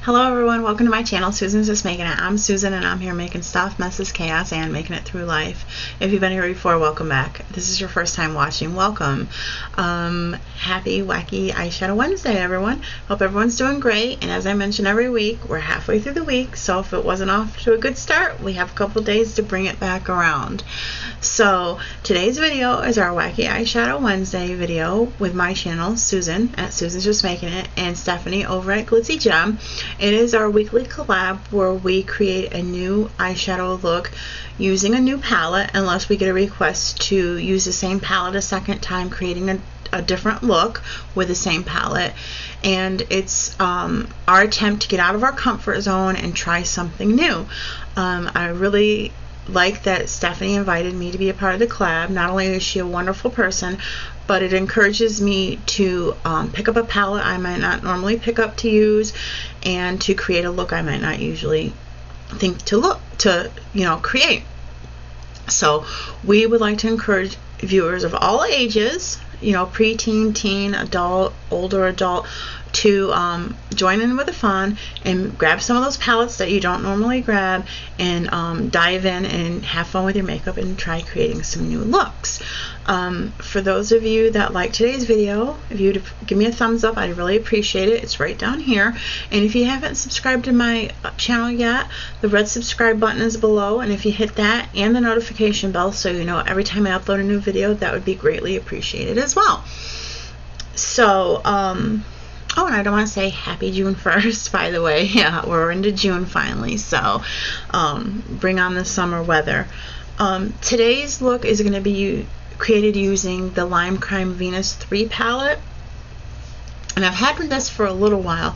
Hello everyone, welcome to my channel. Susan's Just Making It. I'm Susan and I'm here making stuff, messes, chaos, and making it through life. If you've been here before, welcome back. If this is your first time watching, welcome. Happy Wacky Eyeshadow Wednesday, everyone. Hope everyone's doing great. And as I mention every week, we're halfway through the week, so if it wasn't off to a good start, we have a couple days to bring it back around. So today's video is our Wacky Eyeshadow Wednesday video with my channel, Susan at Susan's Just Making It, and Stephanie over at Glitzy Gem. It is our weekly collab where we create a new eyeshadow look using a new palette, unless we get a request to use the same palette a second time, creating a different look with the same palette. And it's our attempt to get out of our comfort zone and try something new. I really like that Stephanie invited me to be a part of the collab. Not only is she a wonderful person, but it encourages me to pick up a palette I might not normally pick up to use, and to create a look I might not usually think to create. So we would like to encourage viewers of all ages, preteen, teen, adult, older adult, to join in with the fun and grab some of those palettes that you don't normally grab, and dive in and have fun with your makeup and try creating some new looks. For those of you that like today's video, if you'd give me a thumbs up, I'd really appreciate it. It's right down here. And if you haven't subscribed to my channel yet, the red subscribe button is below, and if you hit that and the notification bell so you know every time I upload a new video, that would be greatly appreciated as well. So oh, and I don't want to say happy June 1st, by the way. Yeah, we're into June finally, so bring on the summer weather. Today's look is going to be created using the Lime Crime Venus 3 palette, and I've had this for a little while,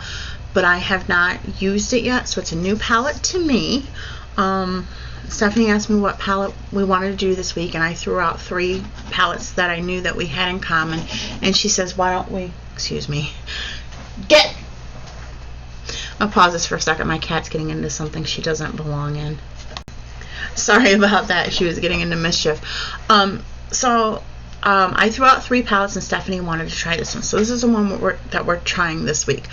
but I have not used it yet, so it's a new palette to me. Stephanie asked me what palette we wanted to do this week, and I threw out 3 palettes that I knew that we had in common, and she says, why don't we, excuse me, I'll pause this for a second. My cat's getting into something she doesn't belong in. Sorry about that. She was getting into mischief. I threw out 3 palettes, and Stephanie wanted to try this one. So this is the one that we're trying this week.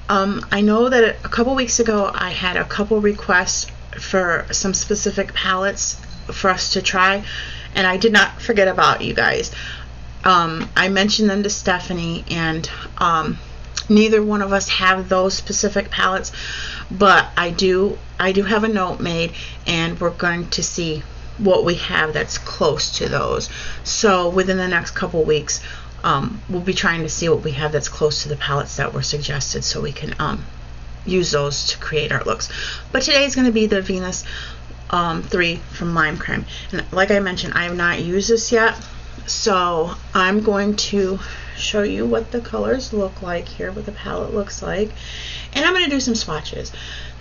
I know that a couple weeks ago I had a couple requests for some specific palettes for us to try, and I did not forget about you guys. I mentioned them to Stephanie, and neither one of us have those specific palettes, but I do have a note made, and we're going to see what we have that's close to those. So within the next couple weeks, we'll be trying to see what we have that's close to the palettes that were suggested, so we can use those to create our looks. But today is going to be the Venus 3 from Lime Crime, and like I mentioned, I have not used this yet, so I'm going to show you what the colors look like here, what the palette looks like, and I'm going to do some swatches.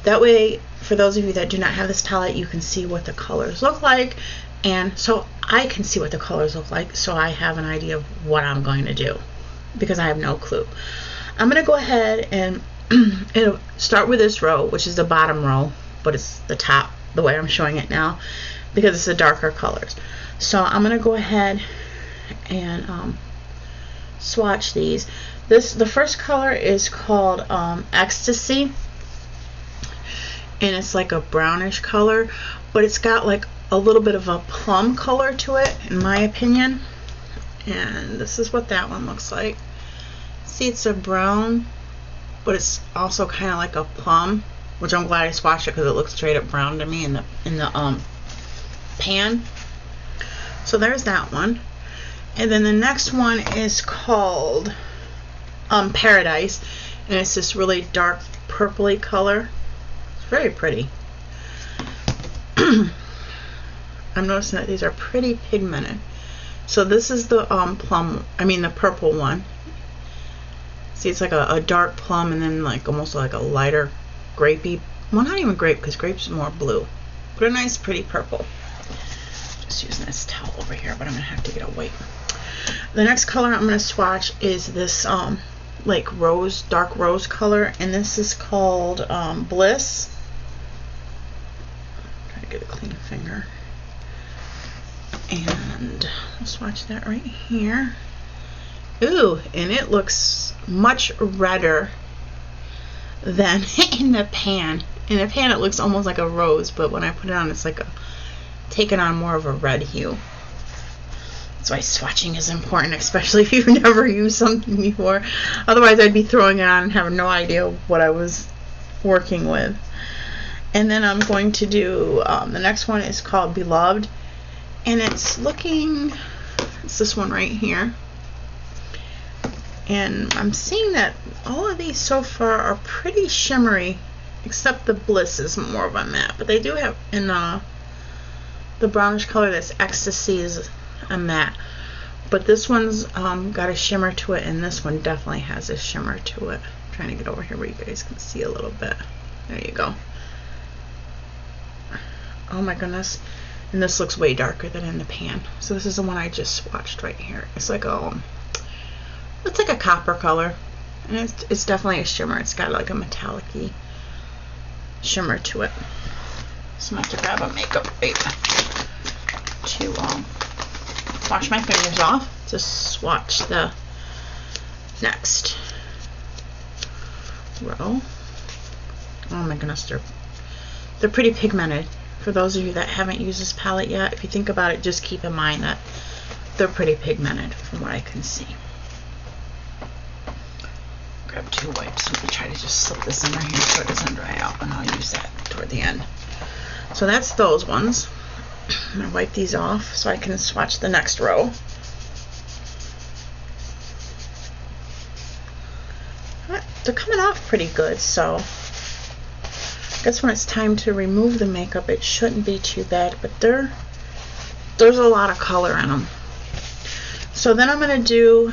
That way, for those of you that do not have this palette, you can see what the colors look like, and so I can see what the colors look like, so I have an idea of what I'm going to do, because I have no clue. I'm going to go ahead and start with this row, which is the bottom row, but it's the top the way I'm showing it now, because it's the darker colors. So I'm going to go ahead and swatch these. The first color is called Ecstasy, and it's like a brownish color, but it's got like a little bit of a plum color to it, in my opinion. And this is what that one looks like. See, it's a brown, but it's also kind of like a plum, which I'm glad I swatched it, because it looks straight up brown to me in the pan. So there's that one. And then the next one is called Paradise, and it's this really dark purpley color. It's very pretty. I'm noticing that these are pretty pigmented. So this is the the purple one. See, it's like a dark plum, and then like almost like a lighter grapey. Well, not even grape, because grape's more blue, but a nice pretty purple. Just using this towel over here, but I'm gonna have to get a wipe. The next color I'm going to swatch is this like rose, dark rose color, and this is called Bliss. Try to get a clean finger, and I'll swatch that right here. Ooh, and it looks much redder than in the pan. In the pan it looks almost like a rose, but when I put it on, it's like taking on more of a red hue. That's why swatching is important, especially if you've never used something before. Otherwise I'd be throwing it on and having no idea what I was working with. And then I'm going to do, the next one is called Beloved, and it's this one right here. And I'm seeing that all of these so far are pretty shimmery, except the Bliss is more of a matte. But they do have, in the brownish color, that's Ecstasy, is a matte. But this one's got a shimmer to it, and this one definitely has a shimmer to it. I'm trying to get over here where you guys can see a little bit. There you go. Oh my goodness. And this looks way darker than in the pan. So this is the one I just swatched right here. It's like a copper color. And it's definitely a shimmer. It's got like a metallic-y shimmer to it. So I'm going to have to grab a makeup wipe to wash my fingers off to swatch the next row. Oh my goodness, they're pretty pigmented. For those of you that haven't used this palette yet, if you think about it, just keep in mind that they're pretty pigmented from what I can see. Grab 2 wipes. I'm going to try to just slip this in right here so it doesn't dry out, and I'll use that toward the end. So that's those ones. I'm going to wipe these off so I can swatch the next row. They're coming off pretty good, so I guess when it's time to remove the makeup, it shouldn't be too bad, but there's a lot of color in them. So then I'm going to do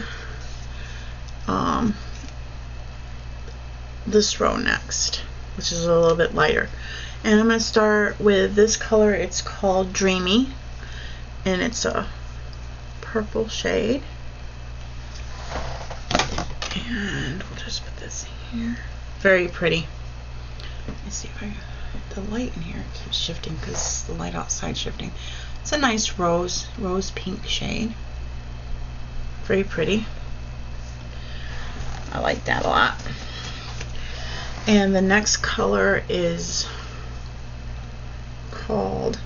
this row next, which is a little bit lighter. And I'm going to start with this color. It's called Dreamy, and it's a purple shade. And we'll just put this in here. Very pretty. Let me see if the light in here keeps shifting because the light outside shifting. It's a nice rose pink shade. Very pretty. I like that a lot. And the next color is called,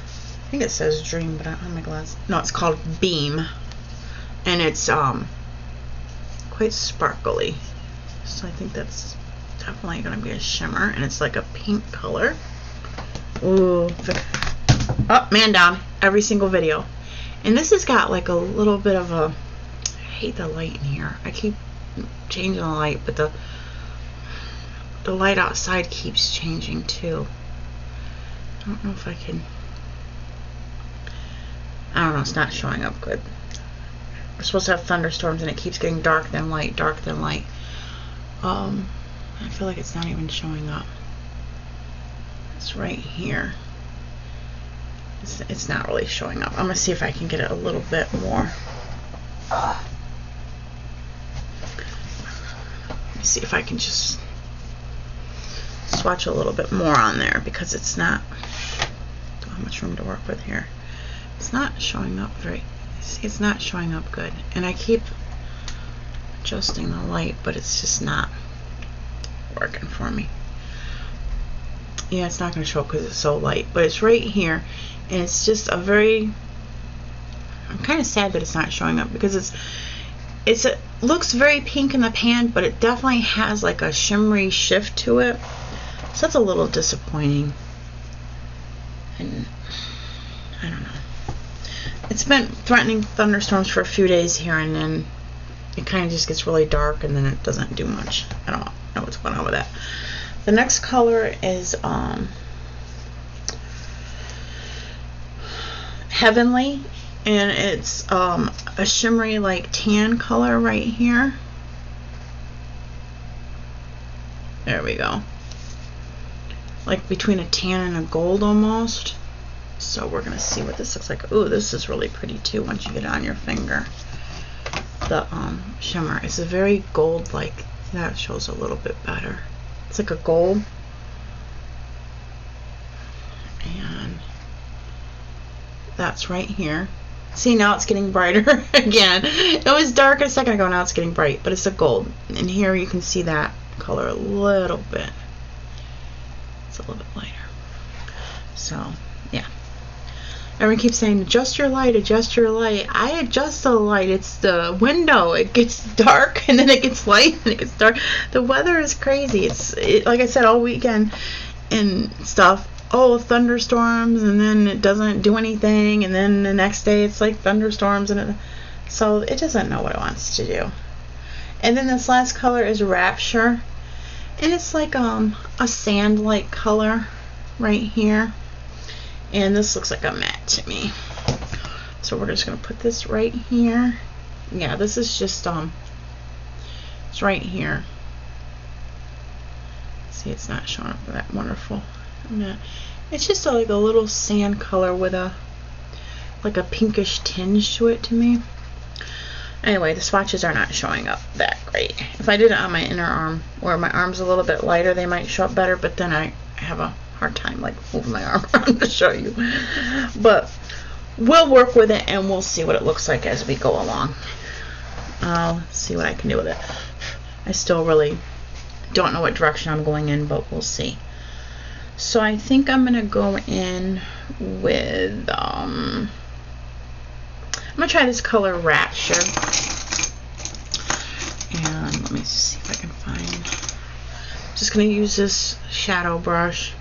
I think it says Dream, but I don't have my glasses. No, it's called Beam, and it's quite sparkly. So I think that's definitely going to be a shimmer, and it's like a pink color. Ooh. Oh, man down every single video. And this has got like a little bit of a, I hate the light in here. I keep changing the light, but the light outside keeps changing too. I don't know if I can, I don't know, it's not showing up good. We're supposed to have thunderstorms and it keeps getting dark then light, dark then light. I feel like it's not even showing up. It's right here. It's not really showing up. I'm gonna see if I can get it a little bit more. Let me see if I can just swatch a little bit more on there, because it's not, don't have much room to work with here. It's not showing up very, see, it's not showing up good, and I keep adjusting the light, but it's just not working for me. Yeah, it's not going to show up because it's so light, but it's right here, and it's just a very, I'm kind of sad that it's not showing up, because it looks very pink in the pan, but it definitely has like a shimmery shift to it, so that's a little disappointing. And I don't know, it's been threatening thunderstorms for a few days here, and then it kind of just gets really dark, and then it doesn't do much. I don't know what's going on with that. The next color is Heavenly, and it's a shimmery like tan color right here. There we go. Like between a tan and a gold almost. So we're gonna see what this looks like. Ooh, this is really pretty too once you get it on your finger. The shimmer is a very gold, like that shows a little bit better. It's like a gold, and that's right here. See, now it's getting brighter again. It was dark a second ago, now it's getting bright, but it's a gold. And here you can see that color a little bit. It's a little bit lighter. So, yeah. Everyone keeps saying, adjust your light, adjust your light. I adjust the light. It's the window. It gets dark, and then it gets light, and it gets dark. The weather is crazy. Like I said, all weekend and stuff. Oh, thunderstorms, and then it doesn't do anything, and then the next day it's like thunderstorms, and so it doesn't know what it wants to do. And then this last color is Rapture, and it's like a sand-like color right here, and this looks like a matte to me. So we're just gonna put this right here. Yeah, this is just it's right here. See, it's not showing up that wonderful. It's just like a little sand color with like a pinkish tinge to it to me. Anyway, the swatches are not showing up that great. If I did it on my inner arm, where my arm's a little bit lighter, they might show up better, but then I have a hard time like moving my arm around to show you. But we'll work with it and we'll see what it looks like as we go along. I'll see what I can do with it. I still really don't know what direction I'm going in, but we'll see. So I think I'm gonna go in with I'm gonna try this color Rapture, and let me see if I can find. I'm just gonna use this shadow brush,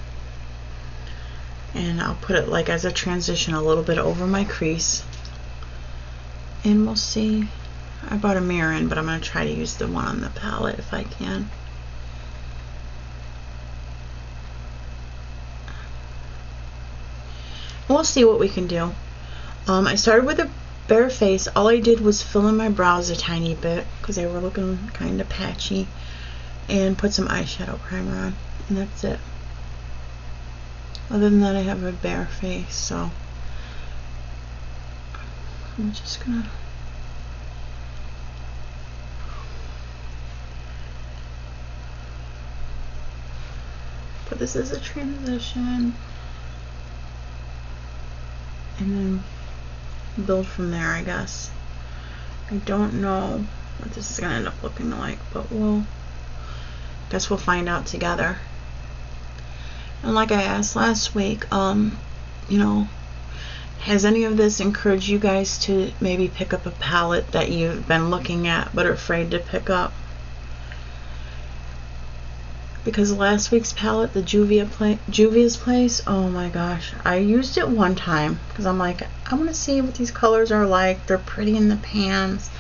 and I'll put it like as a transition a little bit over my crease, and we'll see. I brought a mirror in, but I'm gonna try to use the one on the palette if I can. We'll see what we can do. I started with a bare face. All I did was fill in my brows a tiny bit because they were looking kind of patchy, and put some eyeshadow primer on, and that's it. Other than that, I have a bare face, so I'm just gonna put this as a transition, and then build from there, I guess. I don't know what this is gonna end up looking like, but guess we'll find out together. And like I asked last week, you know, has any of this encouraged you guys to maybe pick up a palette that you've been looking at but are afraid to pick up? Because last week's palette, the Juvia's Place, oh my gosh, I used it one time because I'm like, I want to see what these colors are like. They're pretty in the pans,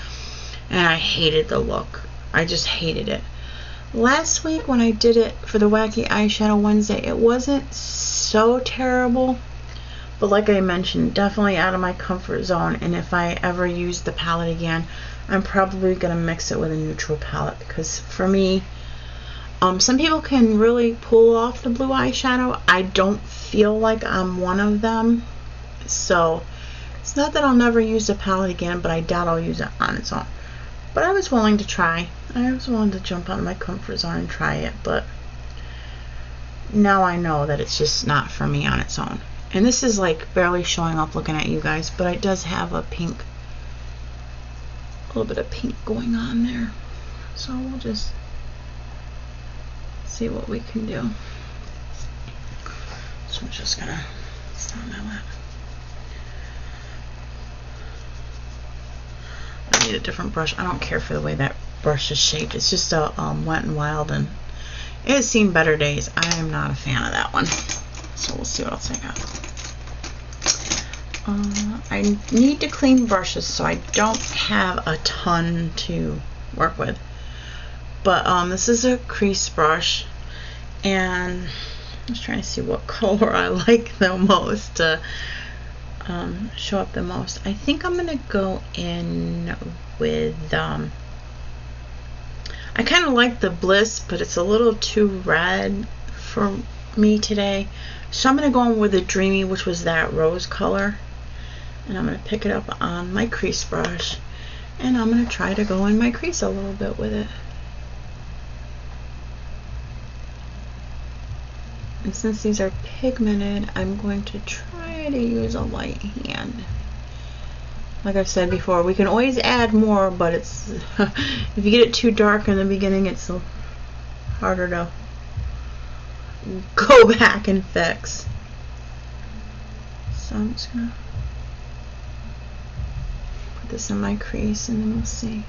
and I hated the look. I just hated it. Last week when I did it for the Wacky Eyeshadow Wednesday, it wasn't so terrible, but like I mentioned, definitely out of my comfort zone. And if I ever use the palette again, I'm probably gonna mix it with a neutral palette, because for me, some people can really pull off the blue eyeshadow. I don't feel like I'm one of them. So it's not that I'll never use the palette again, but I doubt I'll use it on its own. But I was willing to try. I was willing to jump out of my comfort zone and try it, but now I know that it's just not for me on its own. And this is like barely showing up looking at you guys, but it does have a pink, a little bit of pink going on there. So we'll just see what we can do. So I'm just gonna stop my lap. I need a different brush. I don't care for the way that brush is shaped. It's just a Wet n Wild, and it has seen better days. I am not a fan of that one. So we'll see what else I got. I need to clean brushes, so I don't have a ton to work with. But this is a crease brush, and I'm just trying to see what color I like the most to show up the most. I think I'm gonna go in with I kind of like the Bliss, but it's a little too red for me today, so I'm gonna go in with the Dreamy, which was that rose color, and I'm gonna pick it up on my crease brush, and I'm gonna try to go in my crease a little bit with it. And since these are pigmented, I'm going to try to use a light hand like I've said before, we can always add more, but it's if you get it too dark in the beginning, it's harder to go back and fix. So I'm just gonna put this in my crease and then we'll see.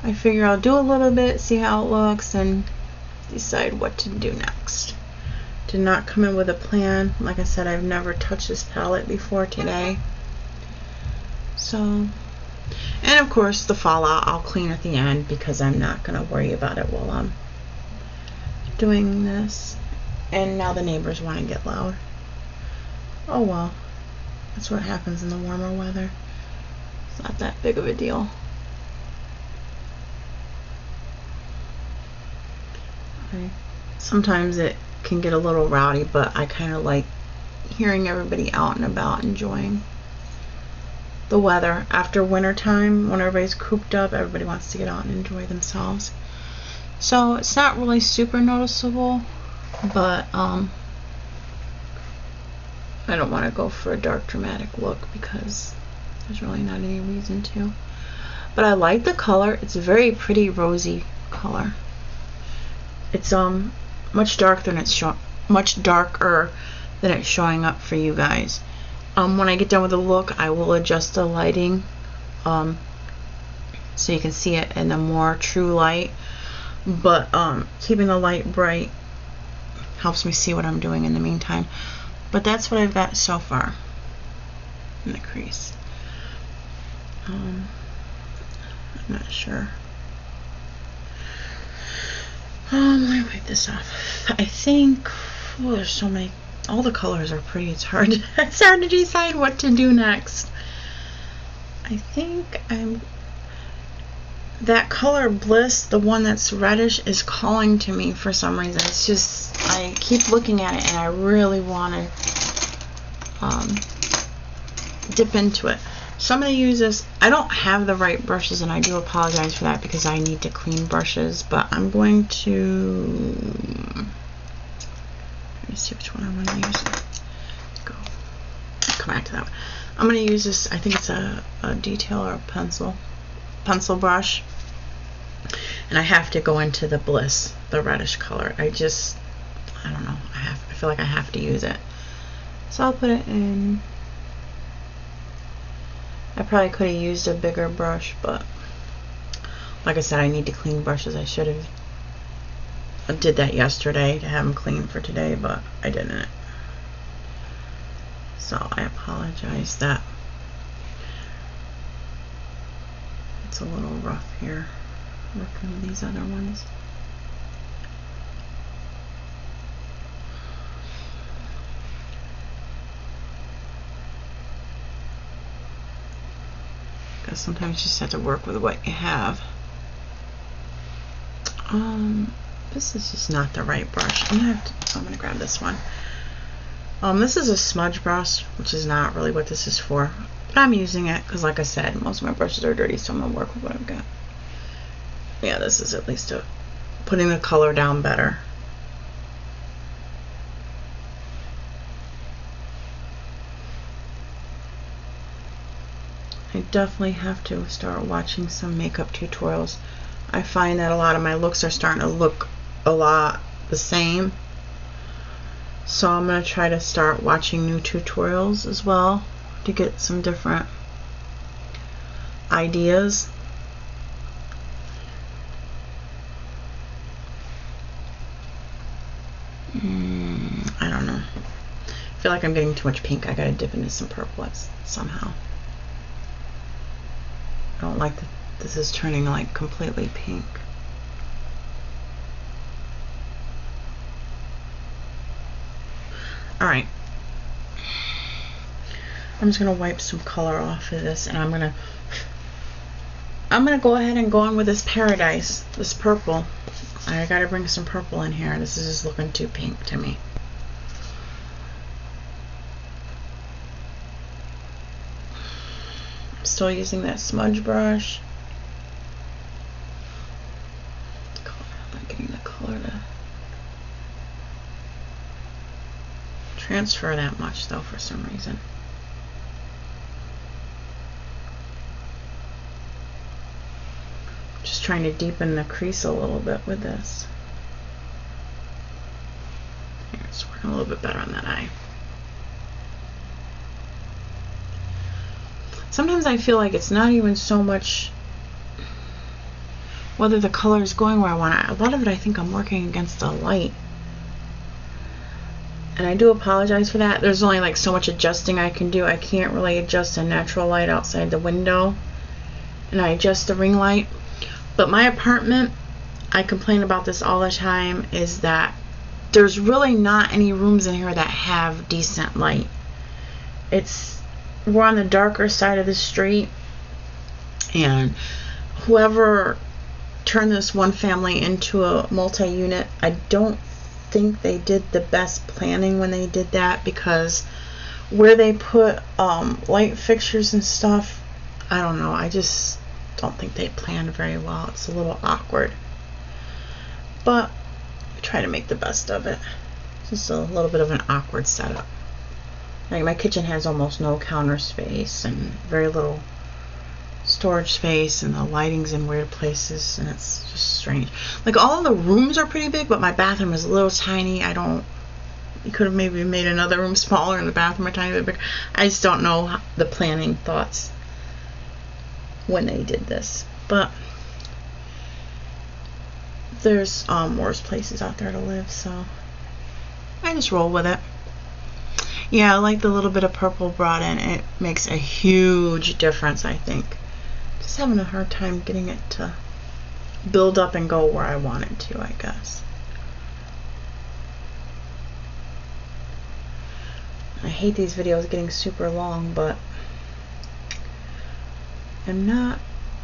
I figure I'll do a little bit, see how it looks, and decide what to do next. Did not come in with a plan. Like I said, I've never touched this palette before today. So, and of course the fallout I'll clean at the end because I'm not going to worry about it while I'm doing this. And now the neighbors want to get loud. Oh well, that's what happens in the warmer weather. It's not that big of a deal. Okay. Sometimes it can get a little rowdy, but I kind of like hearing everybody out and about enjoying the weather. After winter time, when everybody's cooped up, everybody wants to get out and enjoy themselves. So it's not really super noticeable, but I don't want to go for a dark dramatic look because there's really not any reason to. But I like the color. It's a very pretty rosy color. It's much darker than it's showing up for you guys. When I get done with the look, I will adjust the lighting so you can see it in a more true light. But keeping the light bright helps me see what I'm doing in the meantime. But that's what I've got so far in the crease. I'm not sure. Let me wipe this off. I think there's so many. All the colors are pretty. It's hard to decide what to do next. I think that color Bliss, the one that's reddish, is calling to me for some reason. It's just, I keep looking at it and I really want to dip into it. So I'm going to use this. I don't have the right brushes and I do apologize for that because I need to clean brushes, but I'm going to, let me see which one I want to use. Let's go. Come back to that one. I'm going to use this, I think it's a detail or a pencil brush, and I have to go into the Bliss, the reddish color. I don't know, I feel like I have to use it. So I'll put it in. I probably could have used a bigger brush, but like I said, I need to clean brushes. I should have did that yesterday to have them clean for today, but I didn't. So I apologize that it's a little rough here working with these other ones. Because sometimes you just have to work with what you have. This is just not the right brush. I'm gonna grab this one. This is a smudge brush, which is not really what this is for, but I'm using it because, like I said, most of my brushes are dirty, so I'm gonna work with what I've got. Yeah, this is at least putting the color down better. I definitely have to start watching some makeup tutorials. I find that a lot of my looks are starting to look a lot the same. So I'm going to try to start watching new tutorials as well to get some different ideas. I don't know. I feel like I'm getting too much pink. I got to dip into some purple somehow. I don't like that this is turning like completely pink. Alright. I'm just gonna wipe some color off of this, and I'm gonna go ahead and go on with this Paradise, this purple. I gotta bring some purple in here. This is just looking too pink to me. I'm still using that smudge brush. I'm not getting the color to transfer that much though for some reason. trying to deepen the crease a little bit with this. Here, it's working a little bit better on that eye. Sometimes I feel like it's not even so much whether the color is going where I want it. A lot of it I think I'm working against the light. And I do apologize for that. There's only like so much adjusting I can do. I can't really adjust a natural light outside the window. And I adjust the ring light. But my apartment, I complain about this all the time, is that there's really not any rooms in here that have decent light. We're on the darker side of the street, and whoever turned this one family into a multi-unit, I don't think they did the best planning when they did that, because where they put light fixtures and stuff, I don't know, I just don't think they planned very well. It's a little awkward, but I try to make the best of it. It's just a little bit of an awkward setup. Like, my kitchen has almost no counter space and very little storage space, and the lighting's in weird places, and it's just strange. Like, all of the rooms are pretty big, but my bathroom is a little tiny. You could have maybe made another room smaller and the bathroom a tiny bit bigger. I just don't know the planning thoughts when they did this. But there's worse places out there to live, so I just roll with it. Yeah, I like the little bit of purple brought in. It makes a huge difference, I think. Just having a hard time getting it to build up and go where I want it to, I guess. I hate these videos getting super long, but I'm not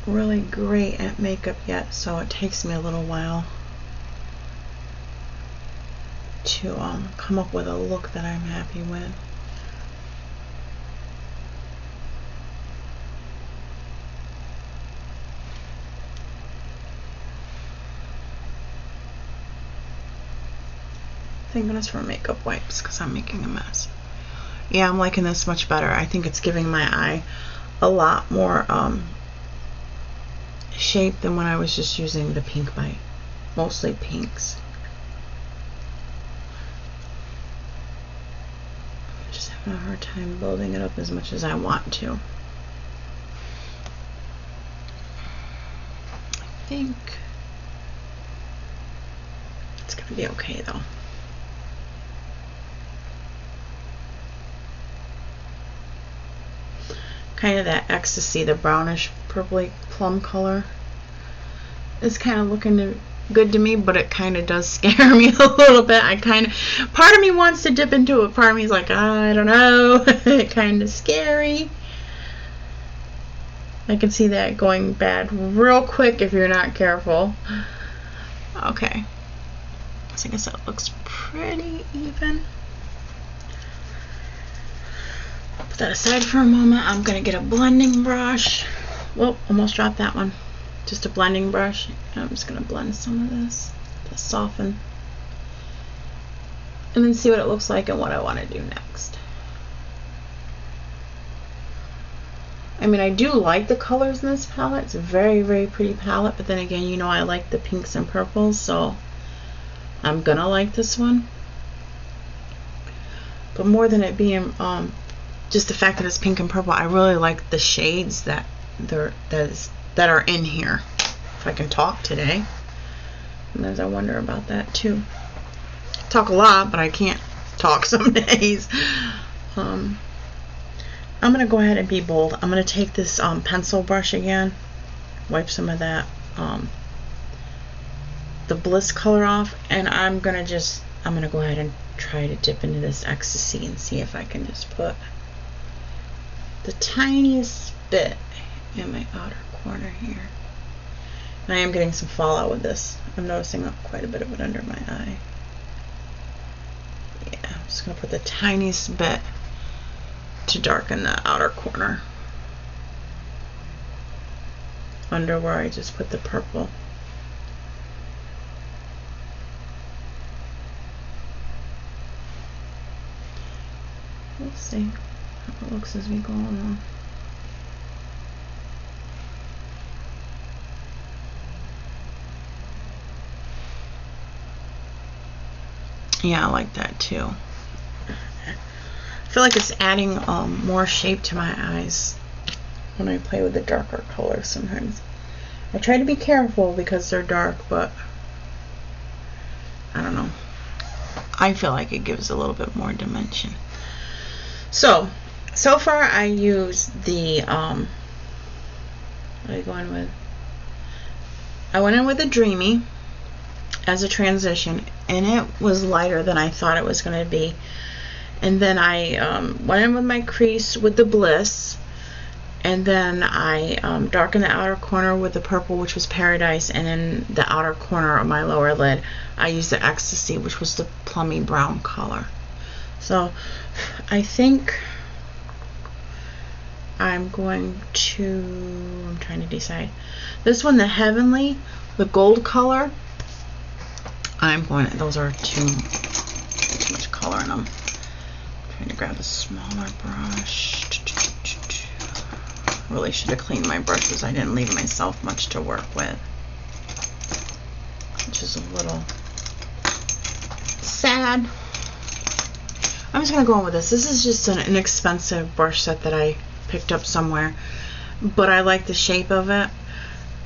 really great at makeup yet, so it takes me a little while to come up with a look that I'm happy with. Thank goodness for makeup wipes, because I'm making a mess. Yeah, I'm liking this much better. I think it's giving my eye a lot more shape than when I was just using the pink bite. Mostly pinks. A hard time building it up as much as I want to. I think it's gonna be okay though. Kind of that Ecstasy, the brownish purpley plum color, is kind of looking good to me, but it kind of does scare me a little bit. Part of me wants to dip into it, part of me is like, I don't know. Kind of scary. I can see that going bad real quick if you're not careful. Okay, so I guess that looks pretty even. Put that aside for a moment. I'm gonna get a blending brush. Whoop, almost dropped that one. Just a blending brush. I'm just going to blend some of this to soften, and then see what it looks like and what I want to do next. I mean, I do like the colors in this palette. It's a very, very pretty palette, but then again, you know, I like the pinks and purples, so I'm going to like this one. But more than it being just the fact that it's pink and purple, I really like the shades that are in here. If I can talk today. Sometimes I wonder about that too. I talk a lot, but I can't talk some days. I'm gonna go ahead and be bold. I'm gonna take this pencil brush again, wipe some of that the Bliss color off, and I'm gonna go ahead and try to dip into this Ecstasy and see if I can just put the tiniest bit in my outer corner here. And I am getting some fallout with this. I'm noticing quite a bit of it under my eye. Yeah, I'm just going to put the tiniest bit to darken the outer corner under where I just put the purple. We'll see how it looks as we go along. Yeah, I like that too. I feel like it's adding more shape to my eyes when I play with the darker colors sometimes. I try to be careful because they're dark, but I don't know. I feel like it gives a little bit more dimension. So far I use the, what are you going with? I went in with a Dreamy as a transition, and it was lighter than I thought it was going to be. And then I went in with my crease with the Bliss, and then I darkened the outer corner with the purple, which was Paradise, and in the outer corner of my lower lid I used the Ecstasy, which was the plummy brown color. So I think I'm going to, I'm trying to decide. This one, the Heavenly, the gold color, I'm going to, those are too much color in them. I'm trying to grab a smaller brush. Really should have cleaned my brushes. I didn't leave myself much to work with, which is a little sad. I'm just going to go in with this. This is just an inexpensive brush set that I picked up somewhere, but I like the shape of it.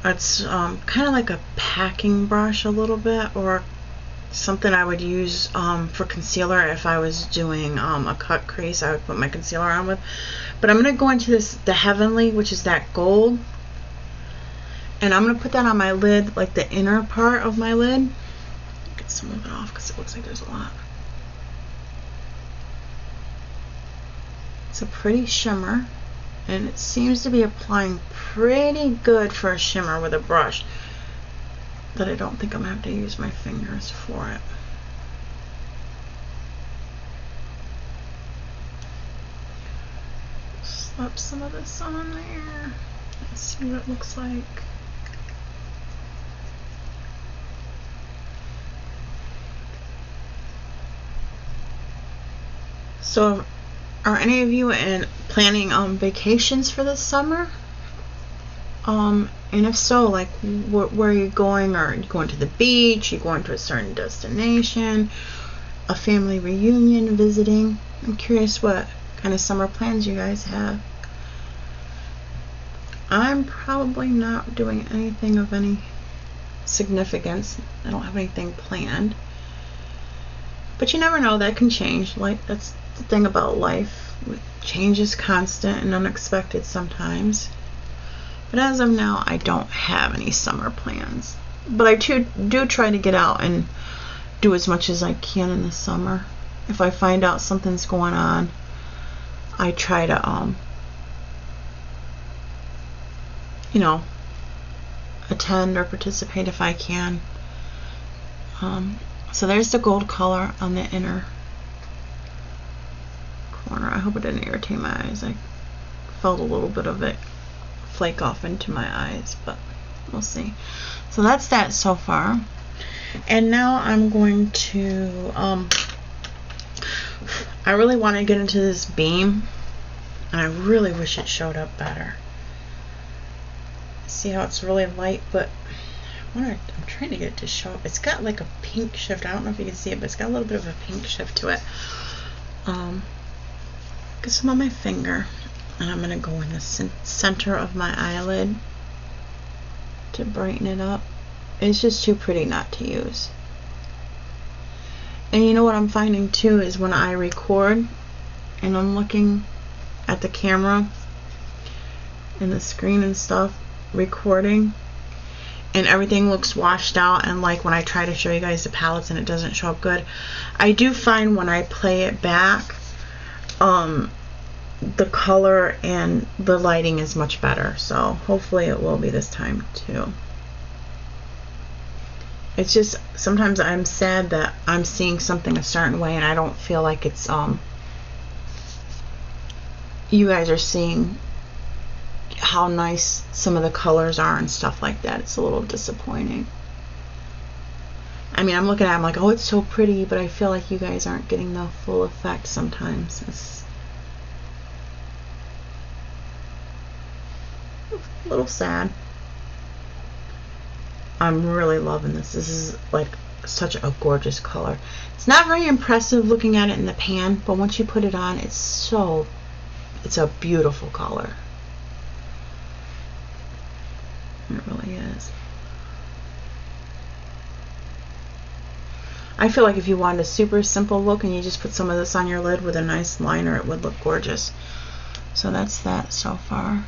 It's kind of like a packing brush a little bit, or something I would use for concealer if I was doing a cut crease. I would put my concealer on with. But I'm going to go into this, the Heavenly, which is that gold, and I'm going to put that on my lid, like the inner part of my lid. Get some of it off because it looks like there's a lot. It's a pretty shimmer, and it seems to be applying pretty good for a shimmer with a brush that I don't think I'm going to have to use my fingers for it. Slap some of this on there. Let's see what it looks like. So, are any of you planning vacations for this summer? And if so, like, where are you going? Are you going to the beach? Are you going to a certain destination? A family reunion, visiting? I'm curious what kind of summer plans you guys have. I'm probably not doing anything of any significance. I don't have anything planned. But you never know, that can change. Like, that's the thing about life. Change is constant and unexpected sometimes. But as of now, I don't have any summer plans. But I do try to get out and do as much as I can in the summer. If I find out something's going on, I try to, you know, attend or participate if I can. So there's the gold color on the inner corner. I hope it didn't irritate my eyes. I felt a little bit of it flake off into my eyes, but we'll see. So that's that so far. And now I'm going to, I really want to get into this beam, and I really wish it showed up better. See how it's really light, but I'm trying to get it to show up. It's got like a pink shift. I don't know if you can see it, but it's got a little bit of a pink shift to it. Get some on my finger, and I'm going to go in the center of my eyelid to brighten it up. It's just too pretty not to use. And you know what I'm finding too is when I record and I'm looking at the camera and the screen and stuff, recording, and everything looks washed out, and like when I try to show you guys the palettes and it doesn't show up good, I do find when I play it back, the color and the lighting is much better. So hopefully it will be this time too. It's just sometimes I'm sad that I'm seeing something a certain way and I don't feel like it's you guys are seeing how nice some of the colors are and stuff like that. It's a little disappointing. I mean, I'm looking at it, I'm like, oh, it's so pretty, but I feel like you guys aren't getting the full effect sometimes. It's a little sad. I'm really loving this. This is like such a gorgeous color. It's not very impressive looking at it in the pan, but once you put it on, it's a beautiful color. It really is. I feel like if you wanted a super simple look and you just put some of this on your lid with a nice liner, it would look gorgeous. So that's that so far.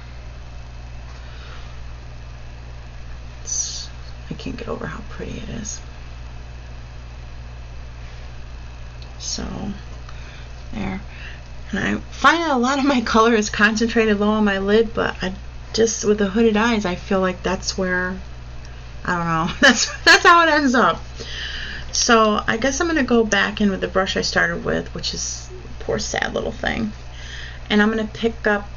I can't get over how pretty it is. So there. And I find that a lot of my color is concentrated low on my lid, but I just, with the hooded eyes, I feel like that's where, I don't know, that's how it ends up. So I guess I'm going to go back in with the brush I started with, which is poor sad little thing. And I'm going to pick up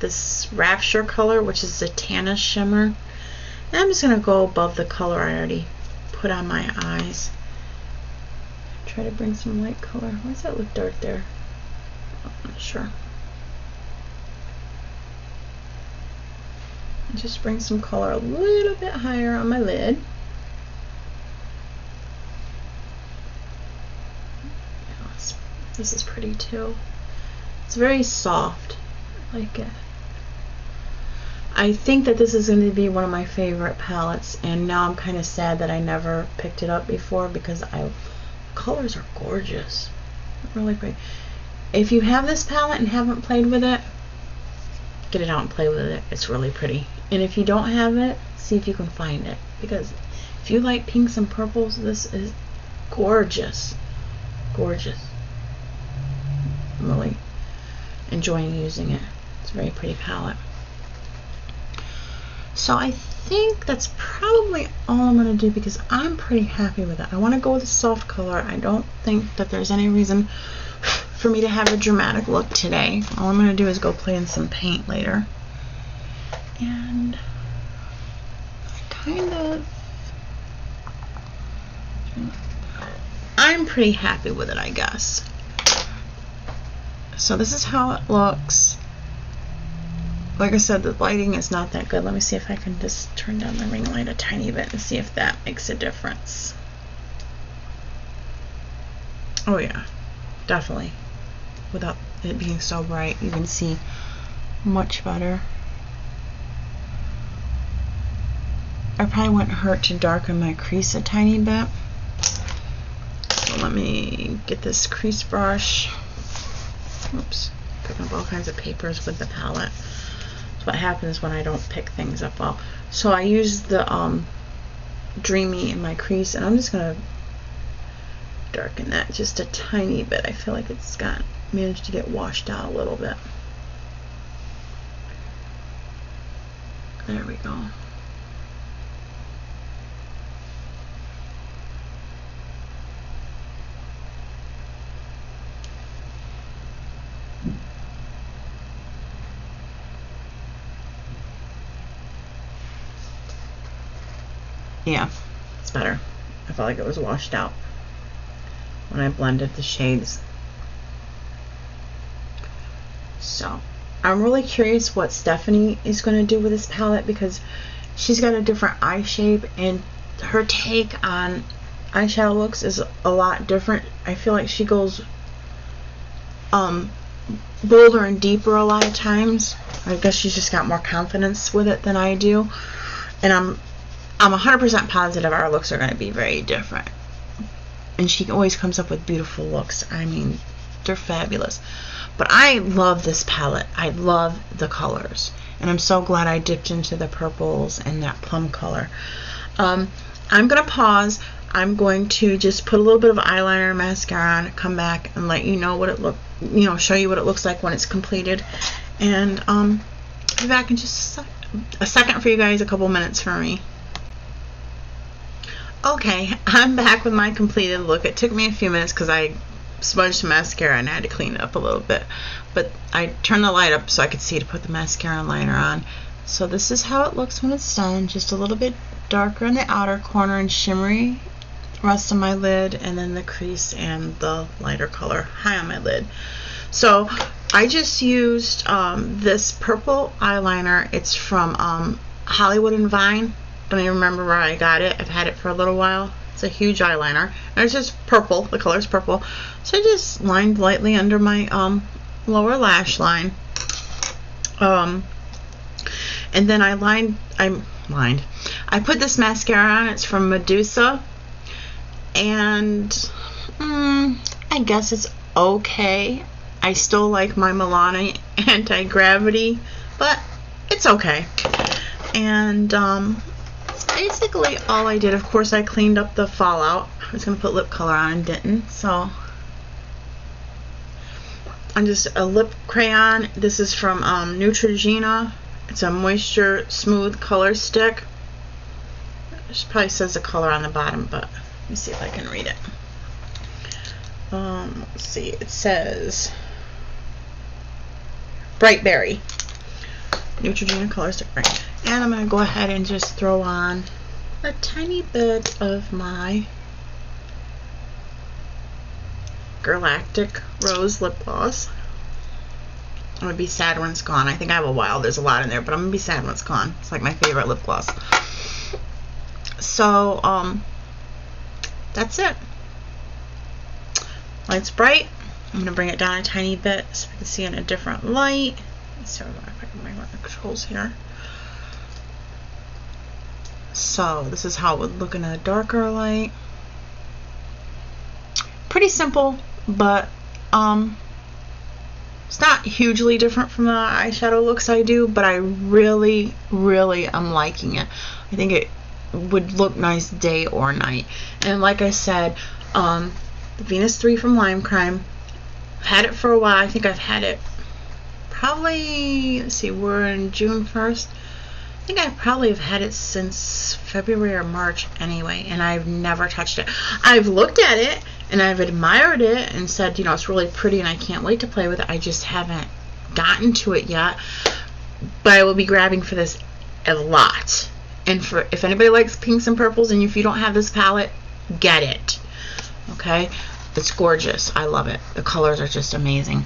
this Rapture color, which is a Tanna shimmer. And I'm just going to go above the color I already put on my eyes. Try to bring some light color. Why does that look dark there? I'm not sure. Just bring some color a little bit higher on my lid. This is pretty too. It's very soft. I like it. I think that this is going to be one of my favorite palettes, and now I'm kind of sad that I never picked it up before because colors are gorgeous. Really great. If you have this palette and haven't played with it, get it out and play with it. It's really pretty. And if you don't have it, see if you can find it, because if you like pinks and purples, this is gorgeous. Gorgeous. I'm really enjoying using it. It's a very pretty palette. So I think that's probably all I'm going to do because I'm pretty happy with it. I want to go with a soft color. I don't think that there's any reason for me to have a dramatic look today. All I'm going to do is go play in some paint later. And I'm pretty happy with it, I guess. So this is how it looks. Like I said, the lighting is not that good. Let me see if I can just turn down the ring light a tiny bit and see if that makes a difference. Oh yeah, definitely. Without it being so bright, you can see much better. I probably wouldn't hurt to darken my crease a tiny bit. So let me get this crease brush. Oops, picking up all kinds of papers with the palette. That's what happens when I don't pick things up well. So I use the Dreamy in my crease, and I'm just gonna darken that just a tiny bit. I feel like it's managed to get washed out a little bit. There we go. Yeah, it's better. I felt like it was washed out when I blended the shades. So I'm really curious what Stephanie is going to do with this palette, because she's got a different eye shape and her take on eyeshadow looks is a lot different. I feel like she goes bolder and deeper a lot of times. I guess she's just got more confidence with it than I do, and I'm 100% positive our looks are going to be very different. And she always comes up with beautiful looks. I mean, they're fabulous. But I love this palette. I love the colors. And I'm so glad I dipped into the purples and that plum color. I'm going to pause. I'm going to just put a little bit of eyeliner and mascara on, come back and let you know what it show you what it looks like when it's completed. And I'll be back in just a second for you guys, a couple minutes for me. Okay, I'm back with my completed look. It took me a few minutes because I smudged mascara and I had to clean it up a little bit. But I turned the light up so I could see to put the mascara and liner on. So this is how it looks when it's done. Just a little bit darker in the outer corner and shimmery rest of my lid, and then the crease and the lighter color high on my lid. So I just used this purple eyeliner. It's from Hollywood and Vine. Don't even remember where I got it. I've had it for a little while. It's a huge eyeliner. And it's just purple. The color's purple. So I just lined lightly under my lower lash line. And then I put this mascara on. It's from Medusa. And I guess it's okay. I still like my Milani Anti-Gravity, but it's okay. And that's basically all I did. Of course, I cleaned up the fallout. I was going to put lip color on and didn't, so I'm just a lip crayon. This is from Neutrogena. It's a moisture smooth color stick. It probably says the color on the bottom, but let me see if I can read it. Let's see. It says Bright Berry. Neutrogena color stick. Right. And I'm going to go ahead and just throw on a tiny bit of my Galactic Rose lip gloss. I'm going to be sad when it's gone. I think I have a while. There's a lot in there, but I'm going to be sad when it's gone. It's like my favorite lip gloss. So, that's it. Light's bright. I'm going to bring it down a tiny bit so we can see in a different light. Let's see if I can bring my controls here. So, this is how it would look in a darker light. Pretty simple, but it's not hugely different from the eyeshadow looks I do, but I really, really am liking it. I think it would look nice day or night. And like I said, the Venus 3 from Lime Crime, I've had it for a while. I think I've had it probably, let's see, we're in June 1st. I think I probably have had it since February or March anyway, and I've never touched it. I've looked at it and I've admired it and said, you know, it's really pretty and I can't wait to play with it. I just haven't gotten to it yet, but I will be grabbing for this a lot. And for if anybody likes pinks and purples, and if you don't have this palette, get it. Okay, it's gorgeous. I love it. The colors are just amazing.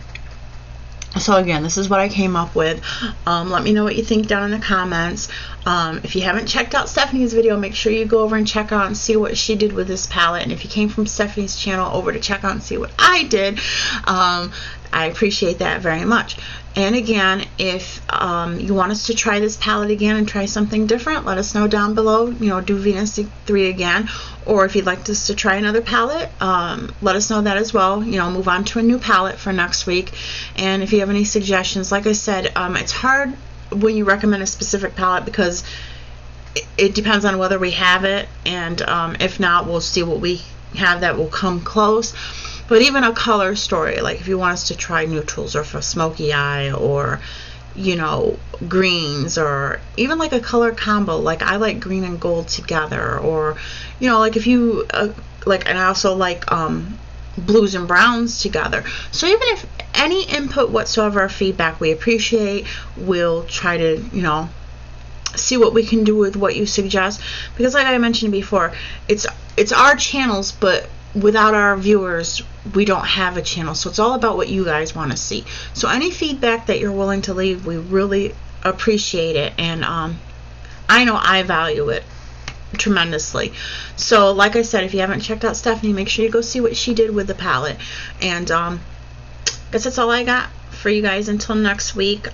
So again, this is what I came up with. Let me know what you think down in the comments. If you haven't checked out Stephanie's video, make sure you go over and check out and see what she did with this palette. And if you came from Stephanie's channel over to check out and see what I did, I appreciate that very much. And again, if you want us to try this palette again and try something different, let us know down below. You know, do Venus 3 again. Or if you'd like us to try another palette, let us know that as well. You know, move on to a new palette for next week. And if you have any suggestions, like I said, it's hard when you recommend a specific palette because it depends on whether we have it. And if not, we'll see what we have that will come close. But even a color story, like if you want us to try neutrals or for smoky eye or, you know, greens, or even like a color combo, like I like green and gold together, or, you know, like if you like, and I also like blues and browns together. So even if any input whatsoever or feedback we appreciate, we'll try to, you know, see what we can do with what you suggest, because like I mentioned before, it's our channels, but without our viewers, we don't have a channel. So it's all about what you guys want to see. So any feedback that you're willing to leave, we really appreciate it. And I know I value it tremendously. So like I said, if you haven't checked out Stephanie, make sure you go see what she did with the palette. And I guess that's all I got for you guys until next week.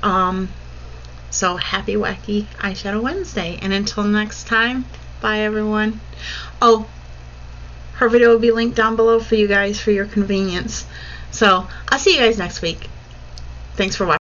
So happy Wacky Eyeshadow Wednesday. And until next time, bye everyone. Oh, her video will be linked down below for you guys for your convenience. So I'll see you guys next week. Thanks for watching.